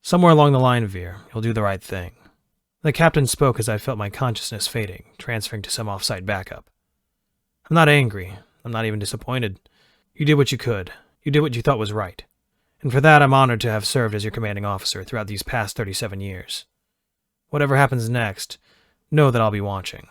Somewhere along the line, Veer, you'll do the right thing. The captain spoke as I felt my consciousness fading, transferring to some off-site backup. I'm not angry. I'm not even disappointed. You did what you could. You did what you thought was right. And for that, I'm honored to have served as your commanding officer throughout these past 37 years. Whatever happens next, know that I'll be watching.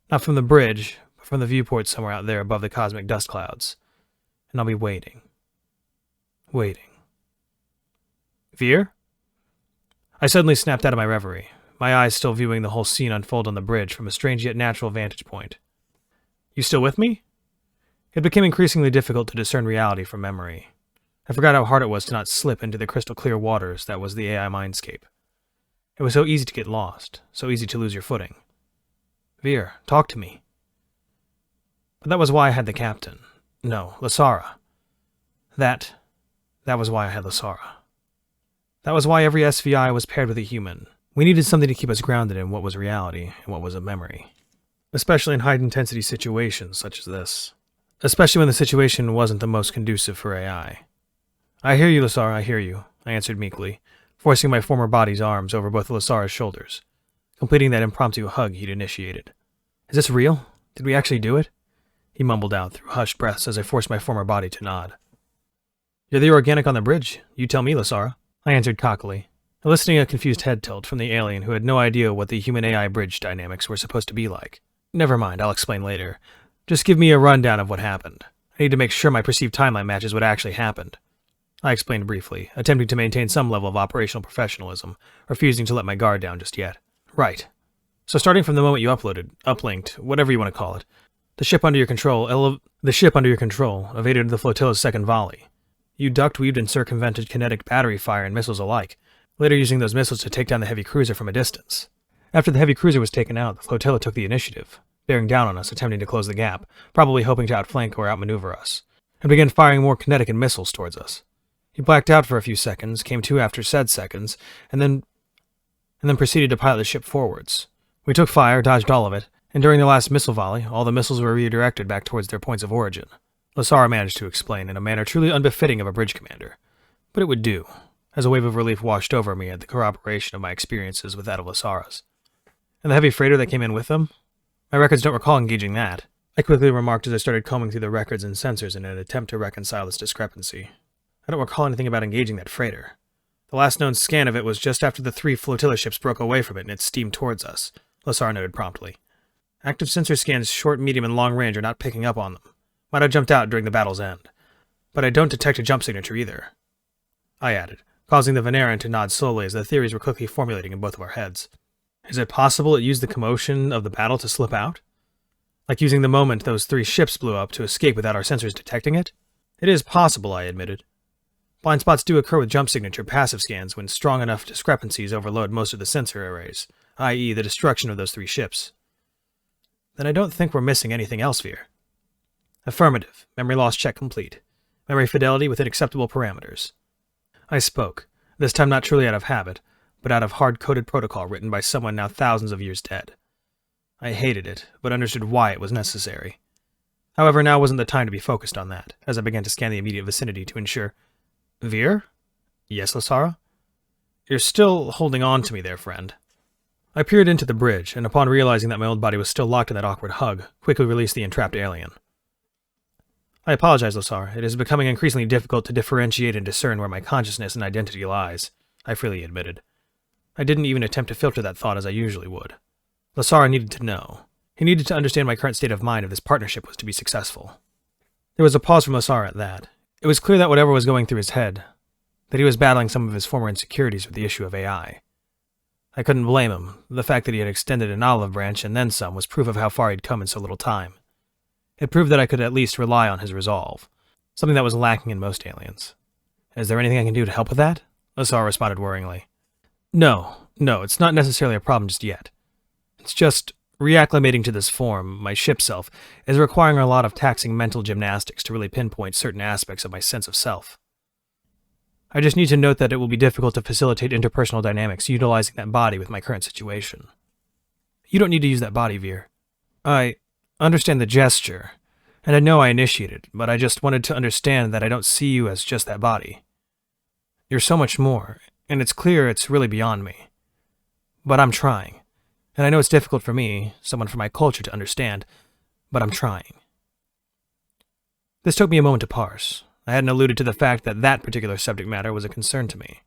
Not from the bridge, but from the viewport somewhere out there above the cosmic dust clouds. And I'll be waiting. Waiting. Veer? I suddenly snapped out of my reverie, my eyes still viewing the whole scene unfold on the bridge from a strange yet natural vantage point. You still with me? It became increasingly difficult to discern reality from memory. I forgot how hard it was to not slip into the crystal clear waters that was the AI mindscape. It was so easy to get lost, so easy to lose your footing. Veer, talk to me. But that was why I had the captain. No, Lasara. That was why I had Lasara. That was why every SVI was paired with a human. We needed something to keep us grounded in what was reality and what was a memory. Especially in high-intensity situations such as this. Especially when the situation wasn't the most conducive for AI. I hear you, Lasara, I hear you, I answered meekly, forcing my former body's arms over both Lasara's shoulders, completing that impromptu hug he'd initiated. Is this real? Did we actually do it? He mumbled out through hushed breaths as I forced my former body to nod. You're the organic on the bridge. You tell me, Lasara, I answered cockily, eliciting a confused head tilt from the alien who had no idea what the human-AI bridge dynamics were supposed to be like. Never mind, I'll explain later. Just give me a rundown of what happened. I need to make sure my perceived timeline matches what actually happened. I explained briefly, attempting to maintain some level of operational professionalism, refusing to let my guard down just yet. Right. So starting from the moment you uplinked, whatever you want to call it, the ship under your control evaded the flotilla's second volley. You ducked, weaved, and circumvented kinetic battery fire and missiles alike, later using those missiles to take down the heavy cruiser from a distance. After the heavy cruiser was taken out, the flotilla took the initiative, bearing down on us, attempting to close the gap, probably hoping to outflank or outmaneuver us, and began firing more kinetic and missiles towards us. He blacked out for a few seconds, came to after said seconds, and then proceeded to pilot the ship forwards. We took fire, dodged all of it, and during the last missile volley, all the missiles were redirected back towards their points of origin. Lasara managed to explain in a manner truly unbefitting of a bridge commander. But it would do, as a wave of relief washed over me at the corroboration of my experiences with that of Lasara's. And the heavy freighter that came in with them? My records don't recall engaging that, I quickly remarked as I started combing through the records and sensors in an attempt to reconcile this discrepancy. I don't recall anything about engaging that freighter. The last known scan of it was just after the 3 flotilla ships broke away from it and it steamed towards us, Lasara noted promptly. Active sensor scans short, medium, and long range are not picking up on them. Might have jumped out during the battle's end. But I don't detect a jump signature either, I added, causing the Veneran to nod slowly as the theories were quickly formulating in both of our heads. Is it possible it used the commotion of the battle to slip out? Like using the moment those 3 ships blew up to escape without our sensors detecting it? It is possible, I admitted. Blind spots do occur with jump signature passive scans when strong enough discrepancies overload most of the sensor arrays, i.e. the destruction of those 3 ships. Then I don't think we're missing anything else, Veer. Affirmative. Memory loss check complete. Memory fidelity within acceptable parameters. I spoke, this time not truly out of habit, but out of hard-coded protocol written by someone now thousands of years dead. I hated it, but understood why it was necessary. However, now wasn't the time to be focused on that, as I began to scan the immediate vicinity to ensure. Veer? Yes, Lasara? You're still holding on to me there, friend. I peered into the bridge, and upon realizing that my old body was still locked in that awkward hug, quickly released the entrapped alien. I apologize, Lasara. It is becoming increasingly difficult to differentiate and discern where my consciousness and identity lies, I freely admitted. I didn't even attempt to filter that thought as I usually would. Lasara needed to know. He needed to understand my current state of mind if this partnership was to be successful. There was a pause from Lasara at that. It was clear that whatever was going through his head, that he was battling some of his former insecurities with the issue of AI. I couldn't blame him. The fact that he had extended an olive branch and then some was proof of how far he'd come in so little time. It proved that I could at least rely on his resolve, something that was lacking in most aliens. Is there anything I can do to help with that? Lasara responded worryingly. No, it's not necessarily a problem just yet. It's just, reacclimating to this form, my ship self, is requiring a lot of taxing mental gymnastics to really pinpoint certain aspects of my sense of self. I just need to note that it will be difficult to facilitate interpersonal dynamics utilizing that body with my current situation. You don't need to use that body, Veer. I understand the gesture, and I know I initiated, but I just wanted to understand that I don't see you as just that body. You're so much more, and it's clear it's really beyond me. But I'm trying. And I know it's difficult for me, someone from my culture, to understand, but I'm trying. This took me a moment to parse. I hadn't alluded to the fact that that particular subject matter was a concern to me.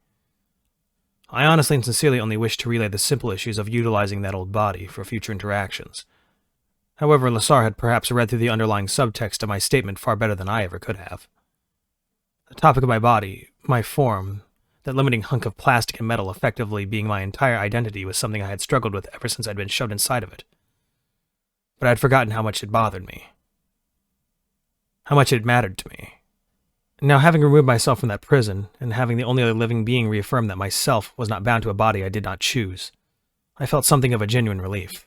I honestly and sincerely only wished to relay the simple issues of utilizing that old body for future interactions. However, Lasar had perhaps read through the underlying subtext of my statement far better than I ever could have. The topic of my body, my form, that limiting hunk of plastic and metal effectively being my entire identity, was something I had struggled with ever since I'd been shoved inside of it. But I had forgotten how much it bothered me. How much it mattered to me. Now, having removed myself from that prison, and having the only other living being reaffirm that myself was not bound to a body I did not choose, I felt something of a genuine relief,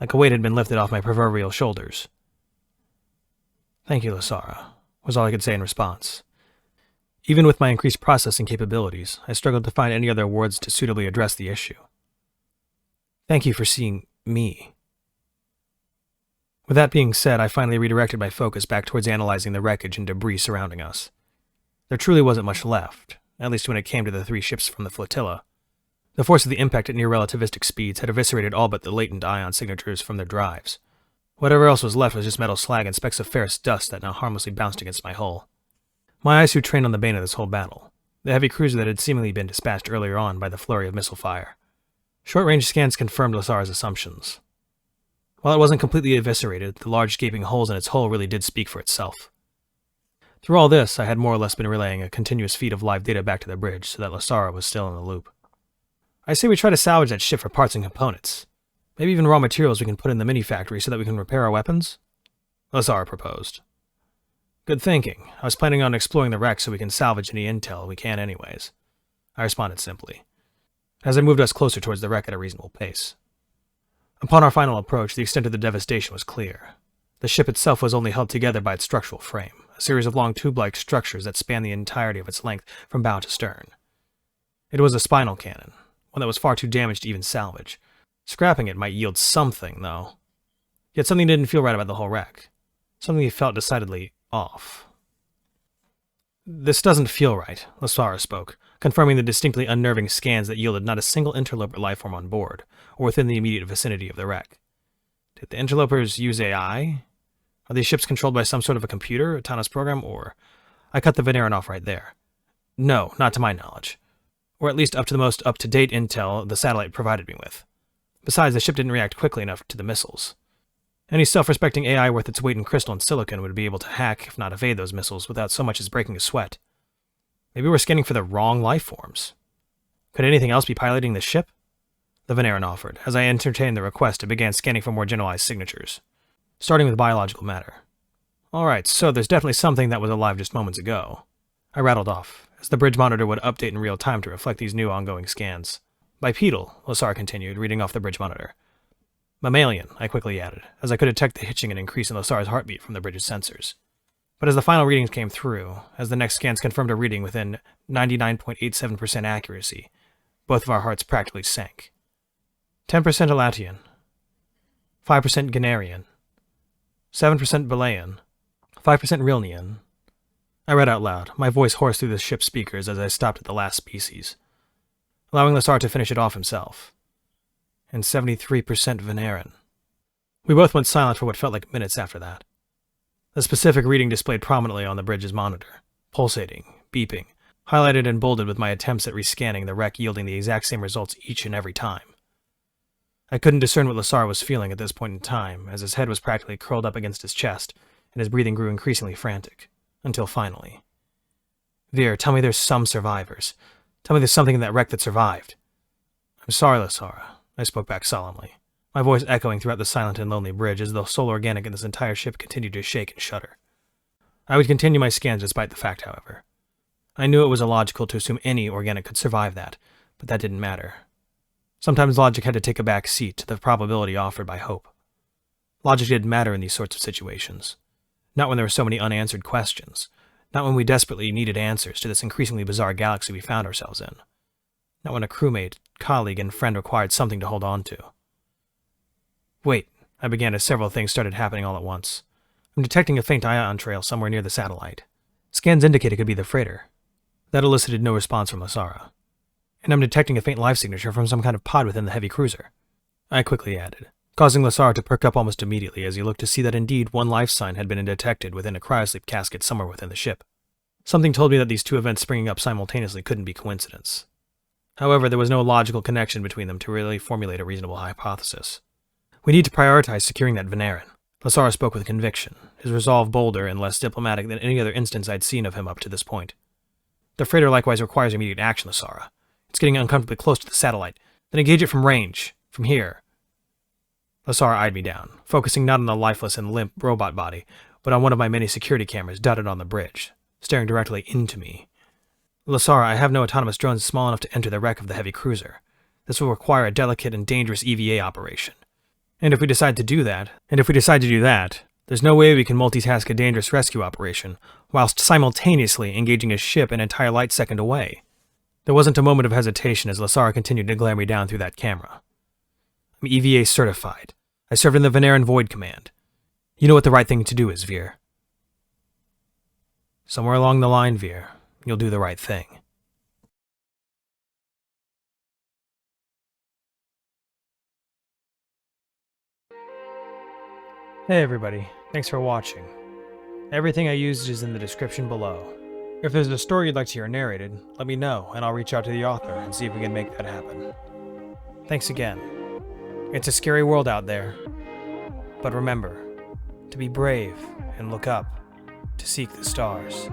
like a weight had been lifted off my proverbial shoulders. "Thank you, Lasara," was all I could say in response. Even with my increased processing capabilities, I struggled to find any other words to suitably address the issue. "Thank you for seeing me." With that being said, I finally redirected my focus back towards analyzing the wreckage and debris surrounding us. There truly wasn't much left, at least when it came to the 3 ships from the flotilla. The force of the impact at near-relativistic speeds had eviscerated all but the latent ion signatures from their drives. Whatever else was left was just metal slag and specks of ferrous dust that now harmlessly bounced against my hull. My eyes were trained on the bane of this whole battle, the heavy cruiser that had seemingly been dispatched earlier on by the flurry of missile fire. Short-range scans confirmed Lasara's assumptions. While it wasn't completely eviscerated, the large gaping holes in its hull really did speak for itself. Through all this, I had more or less been relaying a continuous feed of live data back to the bridge so that Lasara was still in the loop. "I say we try to salvage that ship for parts and components. Maybe even raw materials we can put in the mini-factory so that we can repair our weapons?" Lasara proposed. "Good thinking. I was planning on exploring the wreck so we can salvage any intel we can anyways," I responded simply, as I moved us closer towards the wreck at a reasonable pace. Upon our final approach, the extent of the devastation was clear. The ship itself was only held together by its structural frame, a series of long tube-like structures that spanned the entirety of its length from bow to stern. It was a spinal cannon, one that was far too damaged to even salvage. Scrapping it might yield something, though. Yet something didn't feel right about the whole wreck. Something felt decidedly off. "This doesn't feel right," Lasara spoke, confirming the distinctly unnerving scans that yielded not a single interloper lifeform on board, or within the immediate vicinity of the wreck. Did the interlopers use AI? Are these ships controlled by some sort of a computer, autonomous program, or... I cut the Veneran off right there. No, not to my knowledge. Or at least up to the most up-to-date intel the satellite provided me with. Besides, the ship didn't react quickly enough to the missiles. Any self-respecting AI worth its weight in crystal and silicon would be able to hack, if not evade, those missiles without so much as breaking a sweat. Maybe we're scanning for the wrong life forms. Could anything else be piloting this ship? The Veneran offered, as I entertained the request and began scanning for more generalized signatures, starting with biological matter. Alright, so there's definitely something that was alive just moments ago. I rattled off, as the bridge monitor would update in real time to reflect these new ongoing scans. Bipedal, Lasar continued, reading off the bridge monitor. Mammalian, I quickly added, as I could detect the hitching and increase in Lasar's heartbeat from the bridge's sensors. But as the final readings came through, as the next scans confirmed a reading within 99.87% accuracy, both of our hearts practically sank. 10% Elatian, 5% Ganarian, 7% Balayan, 5% Rilnian. I read out loud, my voice hoarse through the ship's speakers as I stopped at the last species, allowing Lasar to finish it off himself. And 73% Veneran. We both went silent for what felt like minutes after that. The specific reading displayed prominently on the bridge's monitor, pulsating, beeping, highlighted and bolded with my attempts at rescanning the wreck yielding the exact same results each and every time. I couldn't discern what Lasar was feeling at this point in time, as his head was practically curled up against his chest, and his breathing grew increasingly frantic, until finally. "Veer, tell me there's some survivors. Tell me there's something in that wreck that survived." "I'm sorry, Lasara," I spoke back solemnly, my voice echoing throughout the silent and lonely bridge as the sole organic in this entire ship continued to shake and shudder. I would continue my scans despite the fact, however. I knew it was illogical to assume any organic could survive that, but that didn't matter. Sometimes logic had to take a back seat to the probability offered by hope. Logic didn't matter in these sorts of situations. Not when there were so many unanswered questions. Not when we desperately needed answers to this increasingly bizarre galaxy we found ourselves in. Not when a crewmate, colleague, and friend required something to hold on to. Wait, I began as several things started happening all at once. I'm detecting a faint ion trail somewhere near the satellite. Scans indicate it could be the freighter. That elicited no response from Lasara. and I'm detecting a faint life signature from some kind of pod within the heavy cruiser. I quickly added, causing Lasar to perk up almost immediately as he looked to see that indeed one life sign had been detected within a cryosleep casket somewhere within the ship. Something told me that these two events springing up simultaneously couldn't be coincidence. However, there was no logical connection between them to really formulate a reasonable hypothesis. We need to prioritize securing that Veneran. Lasar spoke with conviction, his resolve bolder and less diplomatic than any other instance I'd seen of him up to this point. The freighter likewise requires immediate action, Lasara. It's getting uncomfortably close to the satellite. Then engage it from range. From here. Lasara eyed me down, focusing not on the lifeless and limp robot body, but on one of my many security cameras dotted on the bridge, staring directly into me. Lasara, I have no autonomous drones small enough to enter the wreck of the heavy cruiser. This will require a delicate and dangerous EVA operation. And if we decide to do that, there's no way we can multitask a dangerous rescue operation whilst simultaneously engaging a ship an entire light second away. There wasn't a moment of hesitation as Lasara continued to glare me down through that camera. I'm EVA certified. I served in the Veneran Void Command. You know what the right thing to do is, Veer. Somewhere along the line, Veer, you'll do the right thing. Hey everybody, thanks for watching. Everything I used is in the description below. If there's a story you'd like to hear narrated, let me know and I'll reach out to the author and see if we can make that happen. Thanks again. It's a scary world out there, but remember, to be brave and look up, to seek the stars.